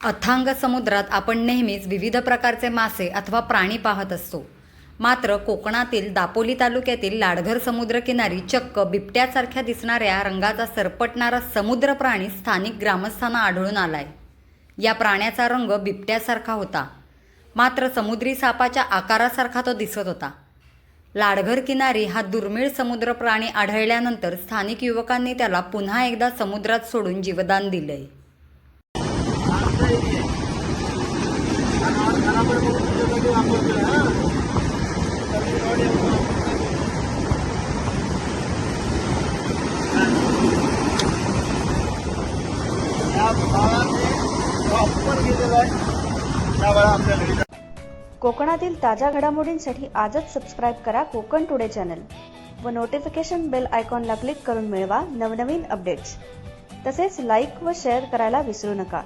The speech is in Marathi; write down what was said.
अथांग समुद्रात आपण नेहमीच विविध प्रकारचे मासे अथवा प्राणी पाहत असतो. मात्र कोकणातील दापोली तालुक्यातील लाडघर समुद्रकिनारी चक्क बिबट्यासारख्या दिसणाऱ्या रंगाचा सरपटणारा समुद्र प्राणी स्थानिक ग्रामस्थांना आढळून आलाय. या प्राण्याचा रंग बिबट्यासारखा होता, मात्र समुद्री सापाच्या आकारासारखा तो दिसत होता. लाडघर किनारी हा दुर्मिळ समुद्र प्राणी आढळल्यानंतर स्थानिक युवकांनी त्याला पुन्हा एकदा समुद्रात सोडून जीवदान दिलंय. कोकणातील ताज्या घडामोडींसाठी आजच सबस्क्राईब करा कोकण टुडे चॅनल व नोटिफिकेशन बेल आयकॉनला क्लिक करून मिळवा नवनवीन अपडेट्स. तसेच लाईक व शेअर करायला विसरू नका.